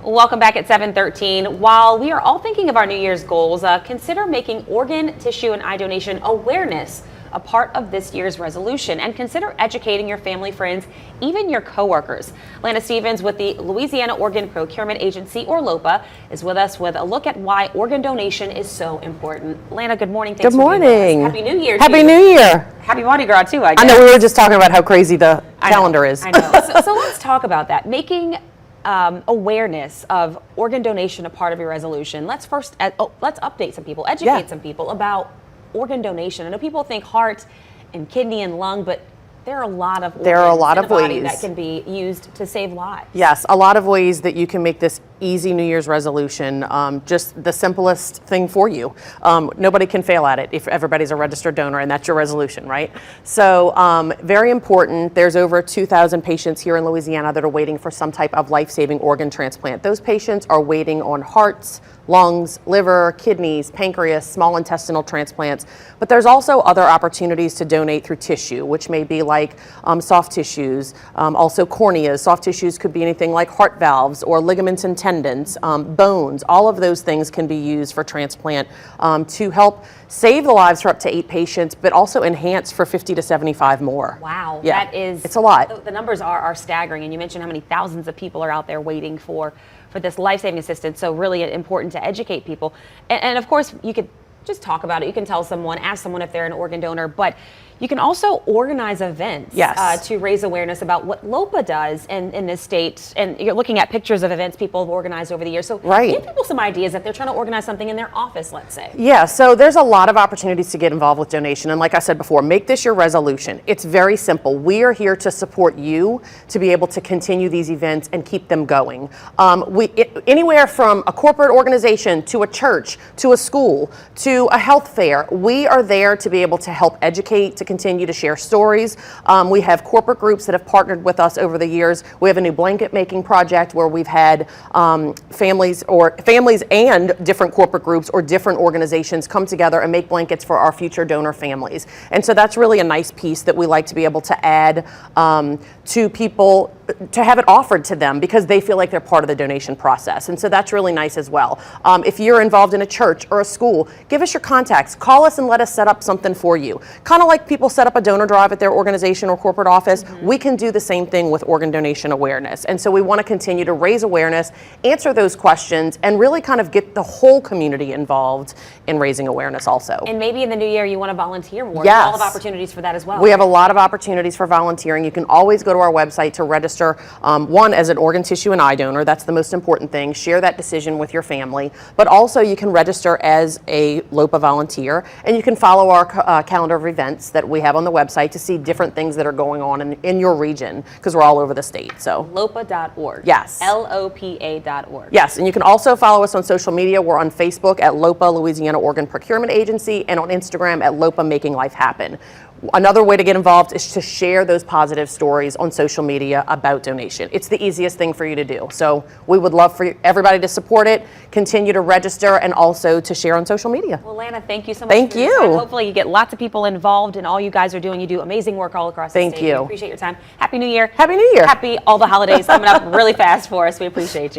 Welcome back at 7:13. While we are all thinking of our New Year's goals, consider making organ, tissue, and eye donation awareness a part of this year's resolution, and consider educating your family, friends, even your coworkers. Lana Stevens with the Louisiana Organ Procurement Agency, or LOPA, is with us with a look at why organ donation is so important. Lana, good morning. Thanks for being with us. Happy New Year. Happy New Year. Happy Mardi Gras too, I guess. I know, we were just talking about how crazy the calendar is. I know. So let's talk about that. Making awareness of organ donation a part of your resolution. Let's first let's update some people, educate some people about organ donation. I know people think heart and kidney and lung, but there are a lot of ways that can be used to save lives. Yes, a lot of ways that you can make this easy New Year's resolution, just the simplest thing for you. Nobody can fail at it if everybody's a registered donor, and that's your resolution, right? So very important. There's over 2,000 patients here in Louisiana that are waiting for some type of life-saving organ transplant. Those patients are waiting on hearts, lungs, liver, kidneys, pancreas, small intestinal transplants. But there's also other opportunities to donate through tissue, which may be like soft tissues, also corneas. Soft tissues could be anything like heart valves or ligaments and tendons, bones. All of those things can be used for transplant to help save the lives for up to 8 patients, but also enhance for 50 to 75 more. Wow, yeah, it's a lot. The numbers are staggering, and you mentioned how many thousands of people are out there waiting for this life-saving assistance. So really important to educate people. And of course, you could just talk about it. You can tell someone, ask someone if they're an organ donor, but you can also organize events to raise awareness about what LOPA does in this state. And you're looking at pictures of events people have organized over the years. So give people some ideas if they're trying to organize something in their office, let's say. Yeah, so there's a lot of opportunities to get involved with donation. And like I said before, make this your resolution. It's very simple. We are here to support you to be able to continue these events and keep them going. Anywhere from a corporate organization to a church, to a school, to a health fair, we are there to be able to help educate, to continue to share stories. We have corporate groups that have partnered with us over the years. We have a new blanket making project where we've had families and different corporate groups or different organizations come together and make blankets for our future donor families. And so that's really a nice piece that we like to be able to add to people, to have it offered to them because they feel like they're part of the donation process. And so that's really nice as well. If you're involved in a church or a school, give us your contacts. Call us and let us set up something for you. Kind of like people set up a donor drive at their organization or corporate office, we can do the same thing with organ donation awareness. And so we want to continue to raise awareness, answer those questions, and really kind of get the whole community involved in raising awareness also. And maybe in the new year you want to volunteer more. Yes. There's a lot of opportunities for that as well. We have a lot of opportunities for volunteering. You can always go to our website to register, one, as an organ, tissue, and eye donor. That's the most important thing. Share that decision with your family. But also you can register as a LOPA volunteer, and you can follow our calendar of events that we have on the website to see different things that are going on in your region, because we're all over the state. So LOPA.org. Yes. LOPA.org. Yes, and you can also follow us on social media. We're on Facebook at LOPA, Louisiana Organ Procurement Agency, and on Instagram at LOPA Making Life Happen. Another way to get involved is to share those positive stories on social media about donation. It's the easiest thing for you to do. So we would love for everybody to support it, continue to register, and also to share on social media. Well, Lana, thank you so much. Thank you. Hopefully you get lots of people involved in all you guys are doing. You do amazing work all across the state. Thank you. We appreciate your time. Happy New Year. Happy New Year. Happy all the holidays coming up really fast for us. We appreciate you.